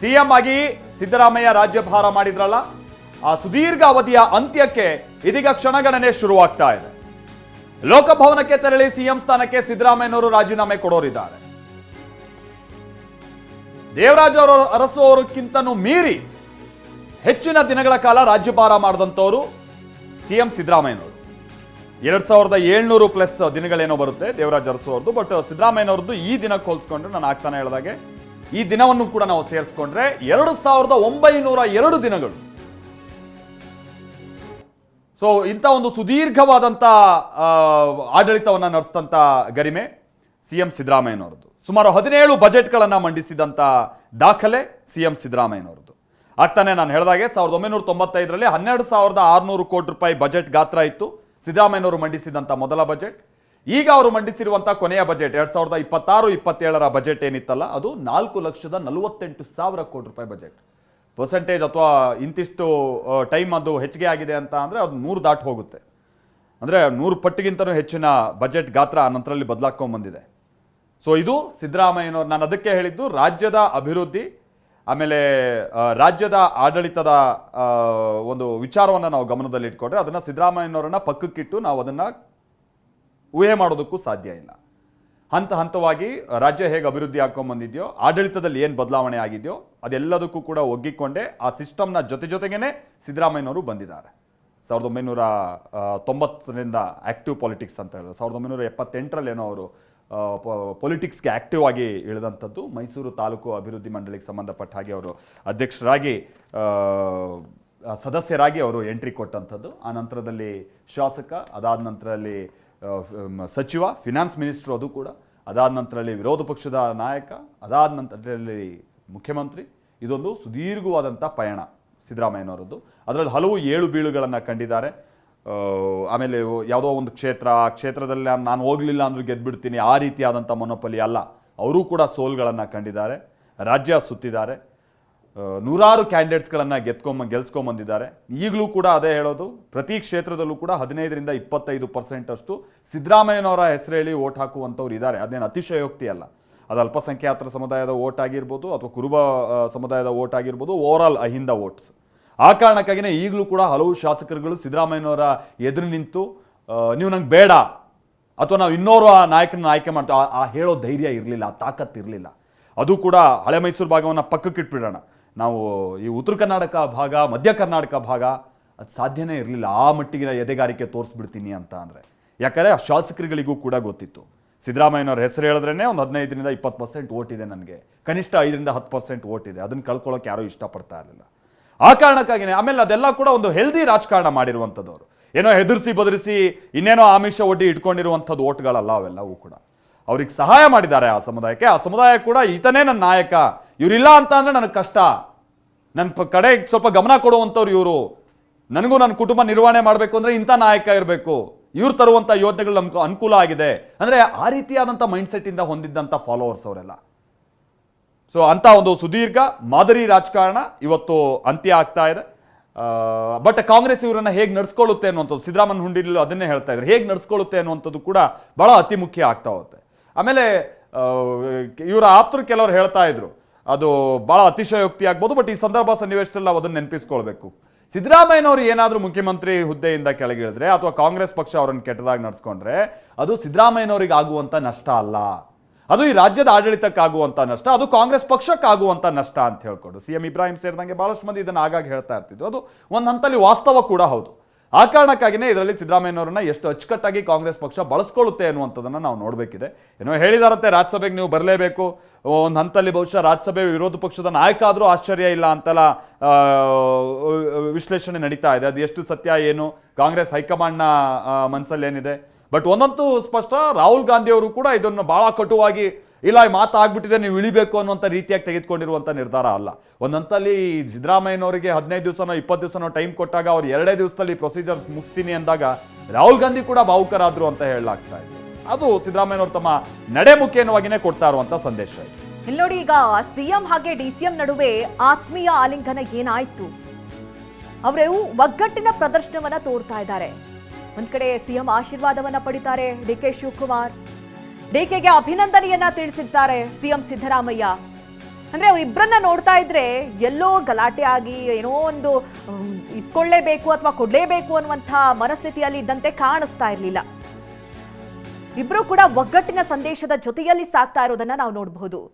CM ಆಗಿ ಸಿದ್ದರಾಮಯ್ಯ ರಾಜ್ಯಭಾರ ಮಾಡಿದ್ರಲ್ಲ, ಆ ಸುದೀರ್ಘ ಅವಧಿಯ ಅಂತ್ಯಕ್ಕೆ ಇದೀಗ ಕ್ಷಣಗಣನೆ ಶುರುವಾಗ್ತಾ ಇದೆ. ಲೋಕಭವನಕ್ಕೆ ತೆರಳಿ ಸಿಎಂ ಸ್ಥಾನಕ್ಕೆ ಸಿದ್ದರಾಮಯ್ಯನವರು ರಾಜೀನಾಮೆ ಕೊಡೋರಿದ್ದಾರೆ. ದೇವರಾಜ ಅರಸು ಅವರಕ್ಕಿಂತನೂ ಮೀರಿ ಹೆಚ್ಚಿನ ದಿನಗಳ ಕಾಲ ರಾಜ್ಯಭಾರ ಮಾಡಿದಂಥವರು ಸಿಎಂ ಸಿದ್ದರಾಮಯ್ಯನವರು. 2700 ಪ್ಲಸ್ ದಿನಗಳೇನೋ ಬರುತ್ತೆ ದೇವರಾಜ ಅರಸು ಅವ್ರದ್ದು. ಬಟ್ ಸಿದ್ದರಾಮಯ್ಯನವ್ರದ್ದು ಈ ದಿನಕ್ಕೆ ಹೋಲಿಸ್ಕೊಂಡ್ರೆ, ನಾನು ಆಗ್ತಾನೆ ಹೇಳಿದಾಗೆ ಈ ದಿನವನ್ನು ಕೂಡ ನಾವು ಸೇರಿಸ್ಕೊಂಡ್ರೆ 2902 ದಿನಗಳು. ಸೊ ಇಂಥ ಒಂದು ಸುದೀರ್ಘವಾದಂಥ ಆಡಳಿತವನ್ನು ನಡೆಸಿದಂಥ ಗರಿಮೆ ಸಿಎಂ ಸಿದ್ದರಾಮಯ್ಯನವರದ್ದು. ಸುಮಾರು 17 ಬಜೆಟ್ಗಳನ್ನು ಮಂಡಿಸಿದಂಥ ದಾಖಲೆ ಸಿಎಂ ಸಿದ್ದರಾಮಯ್ಯನವರದ್ದು. ಆಗ್ತಾನೆ ನಾನು ಹೇಳಿದಾಗೆ 1995ರಲ್ಲಿ 12,600 ಕೋಟಿ ರೂಪಾಯಿ ಬಜೆಟ್ ಗಾತ್ರ ಇತ್ತು ಸಿದ್ದರಾಮಯ್ಯನವರು ಮಂಡಿಸಿದಂಥ ಮೊದಲ ಬಜೆಟ್. ಈಗ ಅವರು ಮಂಡಿಸಿರುವಂಥ ಕೊನೆಯ ಬಜೆಟ್ 2026-27ರ ಬಜೆಟ್ ಏನಿತ್ತಲ್ಲ, ಅದು 4,48,000 ಕೋಟಿ ರೂಪಾಯಿ ಬಜೆಟ್. ಪರ್ಸೆಂಟೇಜ್ ಅಥವಾ ಇಂತಿಷ್ಟು ಟೈಮ್ ಅದು ಹೆಚ್ಚಿಗೆ ಆಗಿದೆ ಅಂತ ಅಂದರೆ ಅದು 100 ದಾಟಿ ಹೋಗುತ್ತೆ. ಅಂದರೆ 100 ಪಟ್ಟಿಗಿಂತಲೂ ಹೆಚ್ಚಿನ ಬಜೆಟ್ ಗಾತ್ರ ಆ ನಂತರದಲ್ಲಿ ಬದಲಾಕೊಂಡ್ಬಂದಿದೆ. ಸೊ ಇದು ಸಿದ್ದರಾಮಯ್ಯನವರು, ನಾನು ಅದಕ್ಕೆ ಹೇಳಿದ್ದು ರಾಜ್ಯದ ಅಭಿವೃದ್ಧಿ ಆಮೇಲೆ ರಾಜ್ಯದ ಆಡಳಿತದ ಒಂದು ವಿಚಾರವನ್ನು ನಾವು ಗಮನದಲ್ಲಿ ಇಟ್ಕೊಂಡ್ರೆ ಅದನ್ನು ಸಿದ್ದರಾಮಯ್ಯನವರನ್ನ ಪಕ್ಕಕ್ಕಿಟ್ಟು ನಾವು ಅದನ್ನು ಊಹೆ ಮಾಡೋದಕ್ಕೂ ಸಾಧ್ಯ ಇಲ್ಲ. ಹಂತ ಹಂತವಾಗಿ ರಾಜ್ಯ ಹೇಗೆ ಅಭಿವೃದ್ಧಿ ಆಗ್ಕೊಂಡ್ಬಂದಿದೆಯೋ, ಆಡಳಿತದಲ್ಲಿ ಏನು ಬದಲಾವಣೆ ಆಗಿದೆಯೋ ಅದೆಲ್ಲದಕ್ಕೂ ಕೂಡ ಒಗ್ಗಿಕೊಂಡೆ ಆ ಸಿಸ್ಟಮ್ನ ಜೊತೆಗೇನೆ ಸಿದ್ದರಾಮಯ್ಯನವರು ಬಂದಿದ್ದಾರೆ. 1990ರಿಂದ ಆಕ್ಟಿವ್ ಪಾಲಿಟಿಕ್ಸ್ ಅಂತ ಹೇಳಿದ್ರು. 1978ರಲ್ಲೇನೋ ಅವರು ಪೊಲಿಟಿಕ್ಸ್ಗೆ ಆಕ್ಟಿವ್ ಆಗಿ ಇಳಿದಂಥದ್ದು. ಮೈಸೂರು ತಾಲೂಕು ಅಭಿವೃದ್ಧಿ ಮಂಡಳಿಗೆ ಸಂಬಂಧಪಟ್ಟ ಹಾಗೆ ಅವರು ಅಧ್ಯಕ್ಷರಾಗಿ ಸದಸ್ಯರಾಗಿ ಅವರು ಎಂಟ್ರಿ ಕೊಟ್ಟಂಥದ್ದು. ಆ ನಂತರದಲ್ಲಿ ಶಾಸಕ, ಅದಾದ ನಂತರದಲ್ಲಿ ಸಚಿವ, ಫಿನಾನ್ಸ್ ಮಿನಿಸ್ಟ್ರು ಅದು ಕೂಡ, ಅದಾದ ನಂತರದಲ್ಲಿ ವಿರೋಧ ಪಕ್ಷದ ನಾಯಕ, ಅದಾದ ನಂತರದಲ್ಲಿ ಮುಖ್ಯಮಂತ್ರಿ. ಇದೊಂದು ಸುದೀರ್ಘವಾದಂಥ ಪಯಣ ಸಿದ್ದರಾಮಯ್ಯನವರದ್ದು. ಅದರಲ್ಲಿ ಹಲವು ಏಳು ಬೀಳುಗಳನ್ನು ಕಂಡಿದ್ದಾರೆ. ಆಮೇಲೆ ಯಾವುದೋ ಒಂದು ಕ್ಷೇತ್ರ, ಆ ಕ್ಷೇತ್ರದಲ್ಲಿ ನಾನು ಹೋಗಲಿಲ್ಲ ಅಂದ್ರೂ ಗೆದ್ದುಬಿಡ್ತೀನಿ, ಆ ರೀತಿಯಾದಂಥ ಮೊನೊಪಲಿ ಅಲ್ಲ. ಅವರೂ ಕೂಡ ಸೋಲ್ಗಳನ್ನು ಕಂಡಿದ್ದಾರೆ, ರಾಜ್ಯ ಸುತ್ತಿದ್ದಾರೆ, ನೂರಾರು ಕ್ಯಾಂಡಿಡೇಟ್ಸ್ಗಳನ್ನು ಗೆಲ್ಸ್ಕೊಂಬಂದಿದ್ದಾರೆ. ಈಗಲೂ ಕೂಡ ಅದೇ ಹೇಳೋದು, ಪ್ರತಿ ಕ್ಷೇತ್ರದಲ್ಲೂ ಕೂಡ 15ರಿಂದ 25% ಅಷ್ಟು ಸಿದ್ದರಾಮಯ್ಯನವರ ಹೆಸರು ಹೇಳಿ ಓಟ್ ಹಾಕುವಂಥವ್ರು ಇದ್ದಾರೆ. ಅದೇನು ಅತಿಶಯೋಕ್ತಿ ಅಲ್ಲ. ಅದು ಅಲ್ಪಸಂಖ್ಯಾತರ ಸಮುದಾಯದ ಓಟ್ ಆಗಿರ್ಬೋದು ಅಥವಾ ಕುರುಬ ಸಮುದಾಯದ ಓಟ್ ಆಗಿರ್ಬೋದು, ಓವರಾಲ್ ಅಹಿಂದ ಓಟ್ಸ್. ಆ ಕಾರಣಕ್ಕಾಗಿಯೇ ಈಗಲೂ ಕೂಡ ಹಲವು ಶಾಸಕರುಗಳು ಸಿದ್ದರಾಮಯ್ಯನವರ ಎದುರು ನಿಂತು ನೀವು ನಂಗೆ ಬೇಡ ಅಥವಾ ನಾವು ಇನ್ನೋರು ಆ ನಾಯಕನ ಆಯ್ಕೆ ಮಾಡ್ತೀವಿ ಆ ಹೇಳೋ ಧೈರ್ಯ ಇರಲಿಲ್ಲ, ಆ ತಾಕತ್ತು ಇರಲಿಲ್ಲ. ಅದು ಕೂಡ ಹಳೆ ಮೈಸೂರು ಭಾಗವನ್ನು ಪಕ್ಕಕ್ಕಿಟ್ಬಿಡೋಣ, ನಾವು ಈ ಉತ್ತರ ಕರ್ನಾಟಕ ಭಾಗ, ಮಧ್ಯ ಕರ್ನಾಟಕ ಭಾಗ ಅದು ಸಾಧ್ಯನೇ ಇರಲಿಲ್ಲ ಆ ಮಟ್ಟಿಗಿನ ಎದೆಗಾರಿಕೆ ತೋರಿಸ್ಬಿಡ್ತೀನಿ ಅಂತ ಅಂದರೆ. ಯಾಕಂದರೆ ಆ ಶಾಸಕರುಗಳಿಗೂ ಕೂಡ ಗೊತ್ತಿತ್ತು ಸಿದ್ದರಾಮಯ್ಯನವ್ರ ಹೆಸರು ಹೇಳಿದ್ರೇ ಒಂದು 15ರಿಂದ 20% ಓಟ್ ಇದೆ, ನನಗೆ ಕನಿಷ್ಠ 5ರಿಂದ 10% ಓಟ್ ಇದೆ, ಅದನ್ನು ಕಳ್ಕೊಳ್ಳೋಕೆ ಯಾರೂ ಇಷ್ಟಪಡ್ತಾ ಇರಲಿಲ್ಲ. ಆ ಕಾರಣಕ್ಕಾಗಿಯೇ ಆಮೇಲೆ ಅದೆಲ್ಲ ಕೂಡ ಒಂದು ಹೆಲ್ದಿ ರಾಜಕಾರಣ ಮಾಡಿರುವಂಥದ್ದವರು. ಏನೋ ಹೆದರಿಸಿ ಬದರಿಸಿ ಇನ್ನೇನೋ ಆಮಿಷ ಒಡ್ಡಿ ಇಟ್ಕೊಂಡಿರುವಂಥದ್ದು ಓಟ್ಗಳಲ್ಲ ಅವೆಲ್ಲವೂ ಕೂಡ. ಅವ್ರಿಗೆ ಸಹಾಯ ಮಾಡಿದ್ದಾರೆ ಆ ಸಮುದಾಯಕ್ಕೆ. ಆ ಸಮುದಾಯ ಕೂಡ ಈತನೇ ನನ್ನ ನಾಯಕ, ಇವರಿಲ್ಲ ಅಂತ ಅಂದರೆ ನನಗೆ ಕಷ್ಟ, ನನ್ನ ಕಡೆಗೆ ಸ್ವಲ್ಪ ಗಮನ ಕೊಡುವಂಥವ್ರು ಇವರು, ನನಗೂ ನನ್ನ ಕುಟುಂಬ ನಿರ್ವಹಣೆ ಮಾಡಬೇಕು ಅಂದರೆ ಇಂಥ ನಾಯಕ ಇರಬೇಕು, ಇವ್ರು ತರುವಂಥ ಯೋಜನೆಗಳು ನಮ್ಗೆ ಅನುಕೂಲ ಆಗಿದೆ ಅಂದರೆ ಆ ರೀತಿಯಾದಂಥ ಮೈಂಡ್ಸೆಟ್ಟಿಂದ ಹೊಂದಿದ್ದಂಥ ಫಾಲೋವರ್ಸ್ ಅವರೆಲ್ಲ. ಸೊ ಅಂಥ ಒಂದು ಸುದೀರ್ಘ ಮಾದರಿ ರಾಜಕಾರಣ ಇವತ್ತು ಅಂತ್ಯ ಆಗ್ತಾ ಇದೆ. ಬಟ್ ಕಾಂಗ್ರೆಸ್ ಇವರನ್ನ ಹೇಗೆ ನಡ್ಸ್ಕೊಳ್ಳುತ್ತೆ ಅನ್ನುವಂಥದ್ದು, ಸಿದ್ದರಾಮಯ್ಯ ಹುಂಡಿಲೂ ಅದನ್ನೇ ಹೇಳ್ತಾ ಇದ್ದಾರೆ, ಹೇಗೆ ನಡ್ಸ್ಕೊಳ್ಳುತ್ತೆ ಅನ್ನುವಂಥದ್ದು ಕೂಡ ಬಹಳ ಅತಿ ಮುಖ್ಯ ಆಗ್ತಾ ಹೋಗುತ್ತೆ. ಆಮೇಲೆ ಇವರ ಆಪ್ತರು ಕೆಲವರು ಹೇಳ್ತಾ ಇದ್ರು, ಅದು ಭಾಳ ಅತಿಶಯೋಕ್ತಿ ಆಗ್ಬೋದು, ಬಟ್ ಈ ಸಂದರ್ಭ ಸನ್ನಿವೇಶದಲ್ಲಿ ನಾವು ಅದನ್ನು ನೆನಪಿಸ್ಕೊಳ್ಬೇಕು. ಸಿದ್ದರಾಮಯ್ಯನವರು ಏನಾದರೂ ಮುಖ್ಯಮಂತ್ರಿ ಹುದ್ದೆಯಿಂದ ಕೆಳಗಿಳಿದ್ರೆ ಅಥವಾ ಕಾಂಗ್ರೆಸ್ ಪಕ್ಷ ಅವರನ್ನು ಕೆಟ್ಟದಾಗಿ ನಡ್ಸ್ಕೊಂಡ್ರೆ ಅದು ಸಿದ್ದರಾಮಯ್ಯನವರಿಗೆ ಆಗುವಂಥ ನಷ್ಟ ಅಲ್ಲ, ಅದು ಈ ರಾಜ್ಯದ ಆಡಳಿತಕ್ಕಾಗುವಂಥ ನಷ್ಟ, ಅದು ಕಾಂಗ್ರೆಸ್ ಪಕ್ಷಕ್ಕಾಗುವಂಥ ನಷ್ಟ ಅಂತ ಹೇಳ್ಕೊಂಡು CM ಇಬ್ರಾಹಿಂ ಸೇರಿದಂಗೆ ಭಾಳಷ್ಟು ಮಂದಿ ಇದನ್ನು ಆಗಾಗ ಹೇಳ್ತಾ ಇರ್ತಿದ್ರು. ಅದು ಒಂದು ಹಂತಲ್ಲಿ ವಾಸ್ತವ ಕೂಡ ಹೌದು. ಆ ಕಾರಣಕ್ಕಾಗಿಯೇ ಇದರಲ್ಲಿ ಸಿದ್ದರಾಮಯ್ಯನವರನ್ನ ಎಷ್ಟು ಅಚ್ಚುಕಟ್ಟಾಗಿ ಕಾಂಗ್ರೆಸ್ ಪಕ್ಷ ಬಳಸ್ಕೊಳ್ಳುತ್ತೆ ಅನ್ನುವಂಥದ್ದನ್ನು ನಾವು ನೋಡಬೇಕಿದೆ. ಏನೋ ಹೇಳಿದಾರಂತೆ ರಾಜ್ಯಸಭೆಗೆ ನೀವು ಬರಲೇಬೇಕು, ಒಂದು ಹಂತಲ್ಲಿ ಬಹುಶಃ ರಾಜ್ಯಸಭೆ ವಿರೋಧ ಪಕ್ಷದ ನಾಯಕ ಆದರೂ ಆಶ್ಚರ್ಯ ಇಲ್ಲ ಅಂತೆಲ್ಲ ವಿಶ್ಲೇಷಣೆ ನಡೀತಾ ಇದೆ. ಅದು ಎಷ್ಟು ಸತ್ಯ ಏನು, ಕಾಂಗ್ರೆಸ್ ಹೈಕಮಾಂಡ್ನ ಮನಸ್ಸಲ್ಲಿ ಏನಿದೆ. ಬಟ್ ಒಂದಂತೂ ಸ್ಪಷ್ಟ, ರಾಹುಲ್ ಗಾಂಧಿ ಅವರು ಕೂಡ ಇದನ್ನು ಬಹಳ ಕಟುವಾಗಿ ಇಲ್ಲ ಈ ಮಾತಾಗ್ಬಿಟ್ಟಿದೆ ನೀವು ಇಳಿಬೇಕು ಅನ್ನುವಂಥ ರೀತಿಯಾಗಿ ತೆಗೆದುಕೊಂಡಿರುವಂಥ ನಿರ್ಧಾರ ಅಲ್ಲ. ಒಂದಂತಲ್ಲಿ ಸಿದ್ದರಾಮಯ್ಯನವರಿಗೆ 15 ದಿವಸನೋ 20 ದಿವಸನೋ ಟೈಮ್ ಕೊಟ್ಟಾಗ ಅವ್ರು 2 ದಿವಸದಲ್ಲಿ ಪ್ರೊಸೀಜರ್ಸ್ ಮುಗಿಸ್ತೀನಿ ಅಂದಾಗ ರಾಹುಲ್ ಗಾಂಧಿ ಕೂಡ ಭಾವುಕರಾದ್ರು ಅಂತ ಹೇಳಲಾಗ್ತಾ ಇದೆ. ಅದು ಸಿದ್ದರಾಮಯ್ಯನವರು ತಮ್ಮ ನಡೆ ಮುಖೇನವಾಗಿಯೇ ಕೊಡ್ತಾ ಇರುವಂಥ ಸಂದೇಶ. ಇಲ್ಲಿ ನೋಡಿ, ಈಗ CM ಹಾಗೆ DCM ನಡುವೆ ಆತ್ಮೀಯ ಆಲಿಂಗನ ಏನಾಯ್ತು, ಅವರು ಒಗ್ಗಟ್ಟಿನ ಪ್ರದರ್ಶನವನ್ನ ತೋರ್ತಾ ಇದ್ದಾರೆ. ಒಂದ್ ಕಡೆ CM ಆಶೀರ್ವಾದವನ್ನ ಪಡಿತಾರೆ DK ಶಿವಕುಮಾರ್, DKಗೆ ಅಭಿನಂದನೆಯನ್ನ ತಿಳಿಸಿದ್ದಾರೆ CM ಸಿದ್ದರಾಮಯ್ಯ. ಅಂದ್ರೆ ಅವರಿಬ್ಬರನ್ನ ನೋಡ್ತಾ ಇದ್ರೆ ಎಲ್ಲೋ ಗಲಾಟೆ ಆಗಿ ಏನೋ ಒಂದು ಇಸ್ಕೊಳ್ಳೇಬೇಕು ಅಥವಾ ಕೊಡ್ಲೇಬೇಕು ಅನ್ನುವಂಥ ಮನಸ್ಥಿತಿಯಲ್ಲಿ ಇದ್ದಂತೆ ಕಾಣಿಸ್ತಾ ಇರಲಿಲ್ಲ. ಇಬ್ರು ಕೂಡ ಒಗ್ಗಟ್ಟಿನ ಸಂದೇಶದ ಜೊತೆಯಲ್ಲಿ ಸಾಕ್ತಾ ಇರೋದನ್ನ ನಾವು ನೋಡಬಹುದು.